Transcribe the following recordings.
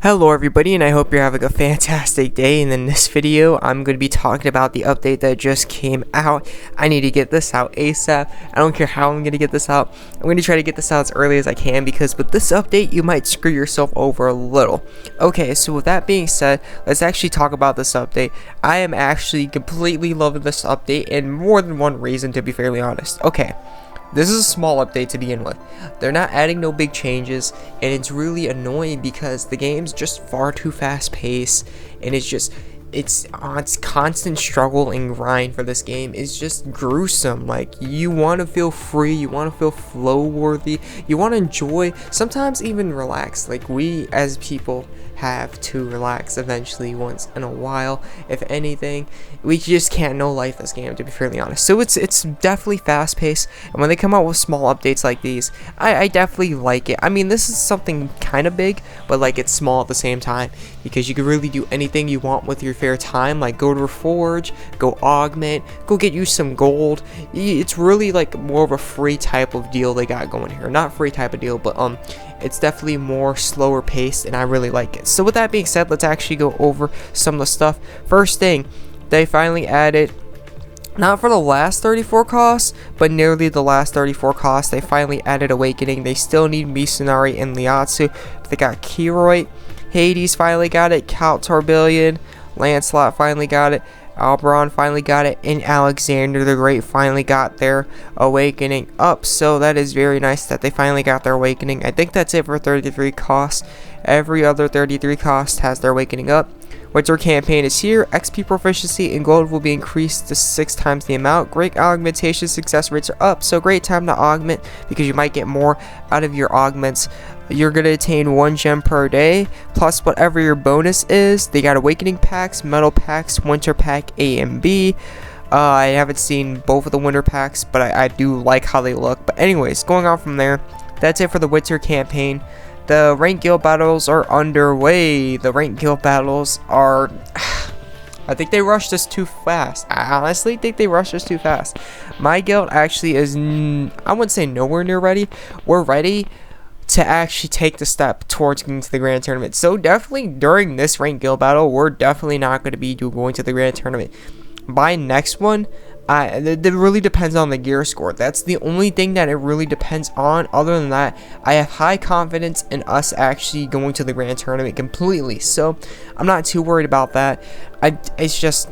Hello everybody, and I hope you're having a fantastic day. And in this video I'm going to be talking about the update that just came out. I need to get this out ASAP. I don't care how I'm going to get this out. I'm going to try to get this out as early as I can, because with this update you might screw yourself over a little. Okay, so with that being said, let's actually talk about this update. I am actually completely loving this update, and more than one reason, to be fairly honest. Okay, this is a small update to begin with. They're not adding no big changes, and it's really annoying because the game's just far too fast paced, and it's constant struggle and grind for this game is just gruesome. Like, you want to feel free, you want to feel flow worthy, you want to enjoy, sometimes even relax. Like, we as people have to relax eventually once in a while. If anything, we just can't no life this game, to be fairly honest. So it's definitely fast paced, and when they come out with small updates like these, I definitely like it. I mean, this is something kind of big, but like, it's small at the same time, because you can really do anything you want with your fair time. Like, go to a forge, go augment, go get you some gold. It's really like more of a free type of deal they got going here. Not free type of deal, but it's definitely more slower paced, and I really like it. So with that being said, let's actually go over some of the stuff. First thing, they finally added, not for the last 34 costs, but nearly the last 34 costs, they finally added Awakening. They still need Misanari and Liatsu. They got Kiroit, Hades finally got it, Count Tourbillon, Lancelot finally got it, Alberon finally got it, and Alexander the Great finally got their Awakening up. So that is very nice that they finally got their Awakening. I think that's it for 33 costs. Every other 33 cost has their Awakening up. Winter campaign is here. XP proficiency and gold will be increased to 6 times the amount. Great augmentation success rates are up, so great time to augment, because you might get more out of your augments. You're going to attain 1 gem per day, plus whatever your bonus is. They got Awakening packs, Metal packs, Winter pack A and B. I haven't seen both of the Winter packs, but I do like how they look. But anyways, going on from there, that's it for the Winter campaign. The ranked guild battles are underway. The ranked guild battles are... I think they rushed us too fast. I honestly think they rushed us too fast. My guild actually is... I wouldn't say nowhere near ready. We're ready to actually take the step towards getting to the grand tournament. So definitely during this ranked guild battle, we're definitely not going to be going to the grand tournament. By next one, it really depends on the gear score. That's the only thing that it really depends on. Other than that, I have high confidence in us actually going to the grand tournament completely. So I'm not too worried about that. It's just...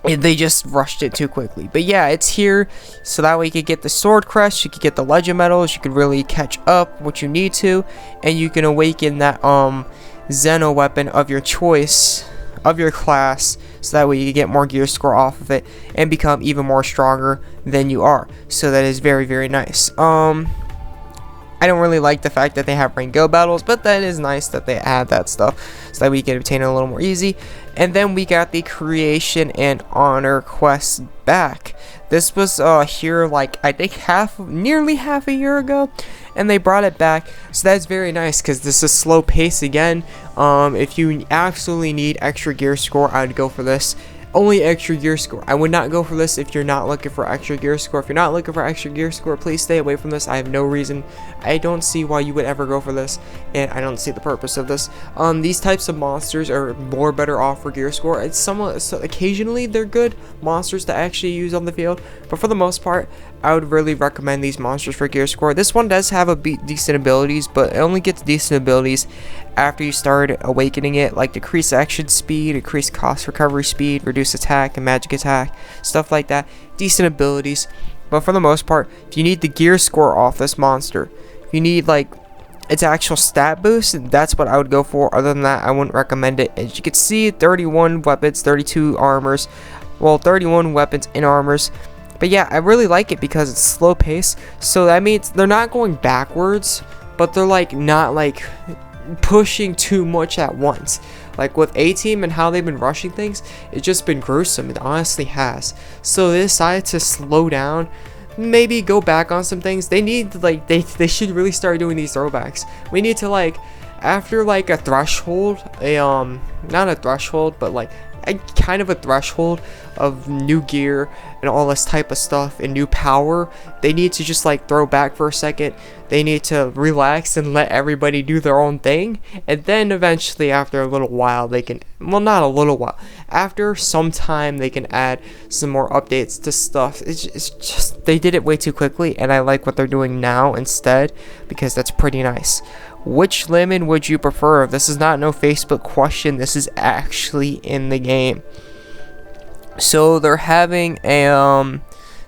they just rushed it too quickly. But yeah, it's here, so that way you could get the sword crest, you could get the legend medals, you could really catch up what you need to, and you can awaken that Xeno weapon of your choice, of your class, so that way you can get more gear score off of it and become even more stronger than you are. So that is very, very nice. I don't really like the fact that they have ranked guild battles, but that is nice that they add that stuff so that we can obtain it a little more easy. And then we got the creation and honor quest back. This was here like I think nearly half a year ago, and they brought it back. So that's very nice, because this is slow pace again. If you absolutely need extra gear score, I'd go for this. Only extra gear score. I would not go for this if you're not looking for extra gear score. If you're not looking for extra gear score, please stay away from this. I have no reason. I don't see why you would ever go for this, and I don't see the purpose of this. These types of monsters are more better off for gear score. It's somewhat, so occasionally they're good monsters to actually use on the field, but for the most part, I would really recommend these monsters for gear score. This one does have a decent abilities, but it only gets decent abilities after you start awakening it, like decrease action speed, increase cost recovery speed, reduce attack and magic attack, stuff like that. Decent abilities, but for the most part, if you need the gear score off this monster, if you need like its actual stat boost, that's what I would go for. Other than that, I wouldn't recommend it. As you can see, 31 weapons, 32 armors, well, 31 weapons and armors. But yeah, I really like it because it's slow pace, so that means they're not going backwards, but they're like not like pushing too much at once. Like with A-Team and how they've been rushing things, it's just been gruesome. It honestly has. So they decided to slow down, maybe go back on some things. They need to, like, they should really start doing these throwbacks. We need to, like, after like a threshold, not a threshold, but like kind of a threshold of new gear and all this type of stuff and new power, they need to just like throw back for a second. They need to relax and let everybody do their own thing, and then eventually after a little while they can, well, not a little while, after some time they can add some more updates to stuff. It's just they did it way too quickly, and I like what they're doing now instead, because that's pretty nice. Which lemon would you prefer? This is not no Facebook question, this is actually in the game. So they're having a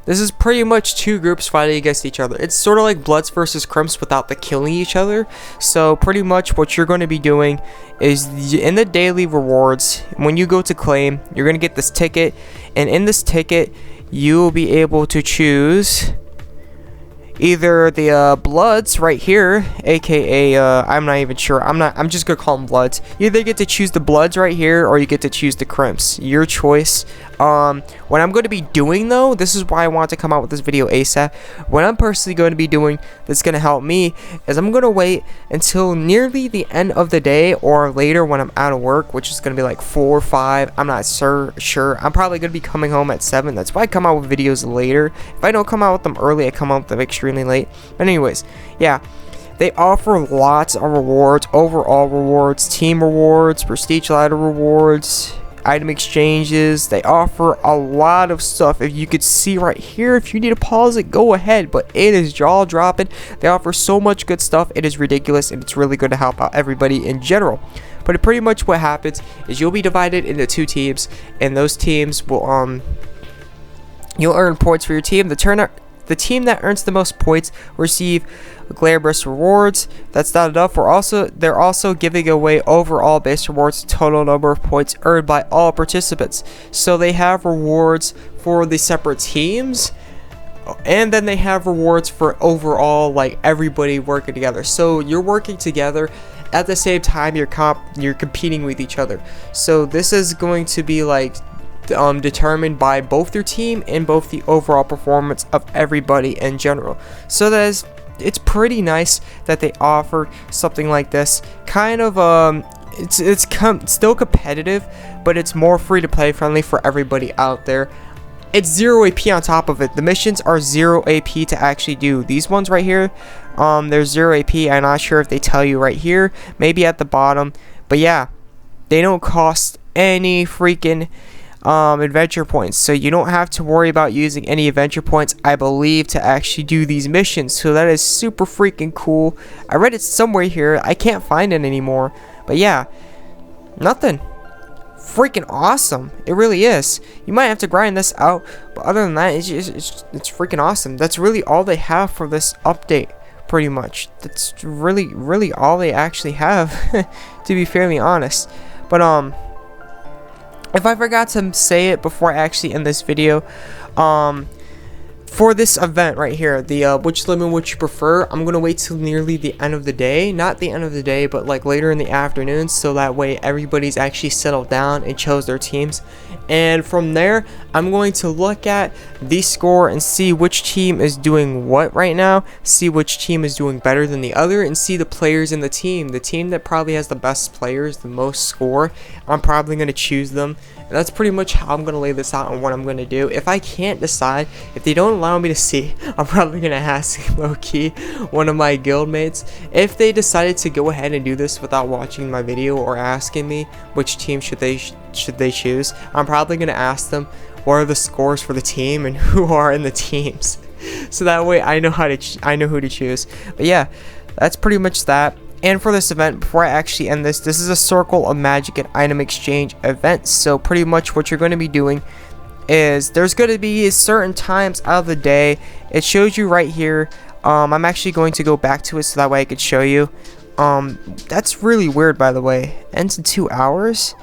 this is pretty much two groups fighting against each other. It's sort of like Bloods versus Crimps without the killing each other. So pretty much what you're going to be doing is in the daily rewards, when you go to claim, you're going to get this ticket, and in this ticket you will be able to choose either the Bloods right here, aka I'm not even sure, I'm just gonna call them Bloods. You either get to choose the Bloods right here, or you get to choose the Crimps, your choice. What I'm going to be doing though, this is why I want to come out with this video ASAP, what I'm personally going to be doing that's going to help me is I'm going to wait until nearly the end of the day, or later when I'm out of work, which is going to be like 4 or 5, I'm not sure. I'm probably going to be coming home at 7, that's why I come out with videos later. If I don't come out with them early, I come out with them extremely late. But anyways, yeah, they offer lots of rewards, overall rewards, team rewards, prestige ladder rewards, item exchanges. They offer a lot of stuff. If you could see right here, if you need to pause it, go ahead, but it is jaw dropping. They offer so much good stuff, it is ridiculous, and it's really going to help out everybody in general. But pretty much what happens is you'll be divided into 2 teams, and those teams will you'll earn points for your team. The team that earns the most points receive glamorous rewards. That's not enough. They're also giving away overall base rewards, total number of points earned by all participants. So they have rewards for the separate teams, and then they have rewards for overall, like everybody working together. So you're working together at the same time you're competing with each other. So this is going to be like determined by both your team and both the overall performance of everybody in general. So it's pretty nice that they offer something like this. Kind of it's still competitive, but it's more free to play friendly for everybody out there. It's 0 AP on top of it. The missions are 0 AP to actually do. These ones right here, they're 0 AP. I'm not sure if they tell you right here, maybe at the bottom, but yeah, they don't cost any freaking adventure points, so you don't have to worry about using any adventure points, I believe, to actually do these missions. So that is super freaking cool. I read it somewhere here, I can't find it anymore, but yeah, nothing. Freaking awesome, it really is. You might have to grind this out, but other than that, it's freaking awesome. That's really all they have for this update, pretty much. That's really all they actually have, to be fairly honest. But if I forgot to say it before I actually end this video, for this event right here, the which lemon would you prefer, I'm gonna wait till nearly the end of the day, not the end of the day, but like later in the afternoon, so that way everybody's actually settled down and chose their teams. And from there, I'm going to look at the score and see which team is doing what right now, see which team is doing better than the other, and see the players in the team that probably has the best players, the most score. I'm probably going to choose them, and that's pretty much how I'm going to lay this out and what I'm going to do. If I can't decide, if they don't allow me to see, I'm probably going to ask low-key one of my guildmates. If they decided to go ahead and do this without watching my video or asking me which team should they choose, I'm probably going to ask them what are the scores for the team and who are in the teams, so that way I know who to choose. But yeah, that's pretty much that. And for this event, before I actually end this is a Circle of Magic and item exchange event. So pretty much what you're going to be doing is there's going to be certain times out of the day. It shows you right here. I'm actually going to go back to it so that way I could show you. That's really weird, by the way. Ends in 2 hours.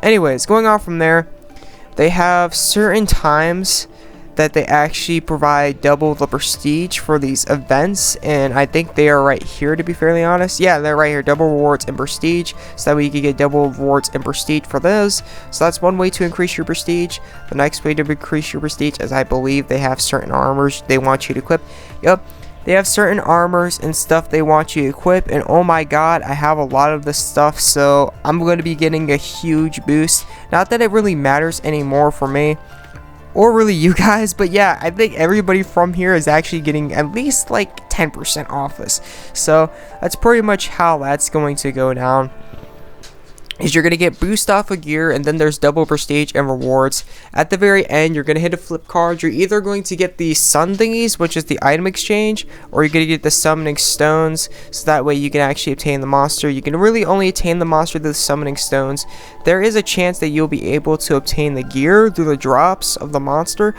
Anyways, going on from there, they have certain times that they actually provide double the prestige for these events, and I think they are right here, to be fairly honest. Yeah, they're right here, double rewards and prestige, so that way you can get double rewards and prestige for those. So that's one way to increase your prestige. The next way to increase your prestige is I believe they have certain armors they want you to equip. Yep. they have certain armors and stuff they want you to equip, and oh my god, I have a lot of this stuff, so I'm going to be getting a huge boost. Not that it really matters anymore for me or really you guys, but yeah, I think everybody from here is actually getting at least like 10% off this. So that's pretty much how that's going to go down. Is you're going to get boost off of gear, and then there's double prestige and rewards. At the very end, you're going to hit a flip card. You're either going to get the sun thingies, which is the item exchange, or you're going to get the summoning stones, so that way you can actually obtain the monster. You can really only attain the monster through the summoning stones. There is a chance that you'll be able to obtain the gear through the drops of the monster,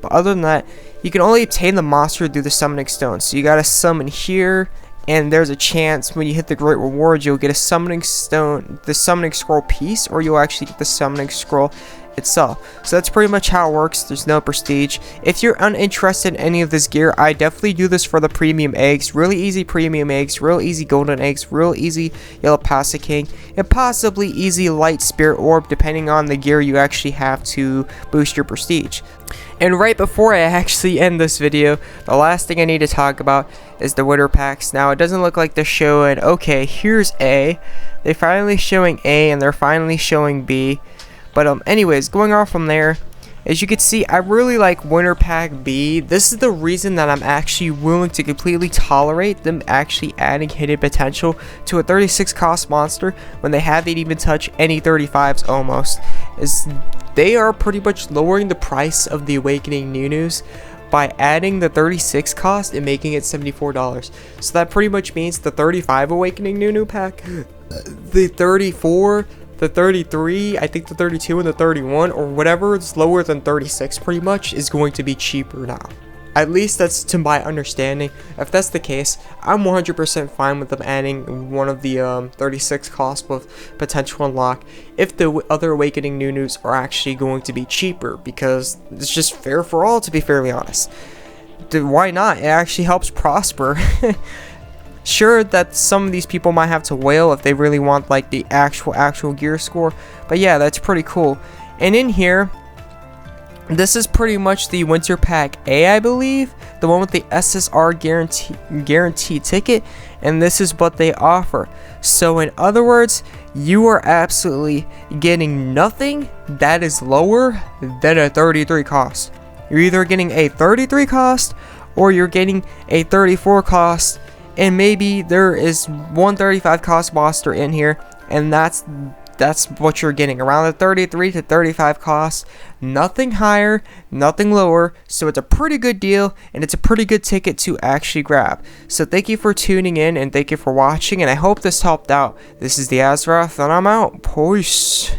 but other than that, you can only obtain the monster through the summoning stones. So you got to summon here, and there's a chance when you hit the great reward you'll get a summoning stone, the summoning scroll piece, or you'll actually get the summoning scroll itself. So that's pretty much how it works. There's no prestige. If you're uninterested in any of this gear, I definitely do this for the premium eggs. Really easy premium eggs, real easy golden eggs, real easy yellow pasta king, and possibly easy light spirit orb depending on the gear you actually have to boost your prestige. And right before I actually end this video, the last thing I need to talk about is the winter packs. Now, it doesn't look like they're showing, okay, here's A. They're finally showing A, and they're finally showing B. But anyways, going off from there, as you can see, I really like winter pack B. This is the reason that I'm actually willing to completely tolerate them actually adding hidden potential to a 36 cost monster when they haven't even touched any 35s almost. Is they are pretty much lowering the price of the Awakening Nunus by adding the 36 cost and making it $74. So that pretty much means the 35 Awakening Nunu pack, the 34, the 33, I think the 32 and the 31, or whatever is lower than 36 pretty much, is going to be cheaper now. At least that's to my understanding. If that's the case, I'm 100% fine with them adding one of the 36 cost with potential unlock if the other Awakening Nunus are actually going to be cheaper, because it's just fair for all, to be fairly honest. Why not? It actually helps Prosper. Sure that some of these people might have to wail if they really want like the actual gear score, but yeah, that's pretty cool. And in here, this is pretty much the winter pack A, I believe, the one with the SSR guarantee ticket, and this is what they offer. So in other words, you are absolutely getting nothing that is lower than a 33 cost. You're either getting a 33 cost or you're getting a 34 cost, and maybe there is 135 cost monster in here, and that's what you're getting, around the 33 to 35 cost. Nothing higher, nothing lower. So it's a pretty good deal, and it's a pretty good ticket to actually grab. So thank you for tuning in, and thank you for watching, and I hope this helped out. This is the Azrath, and I'm out. Peace.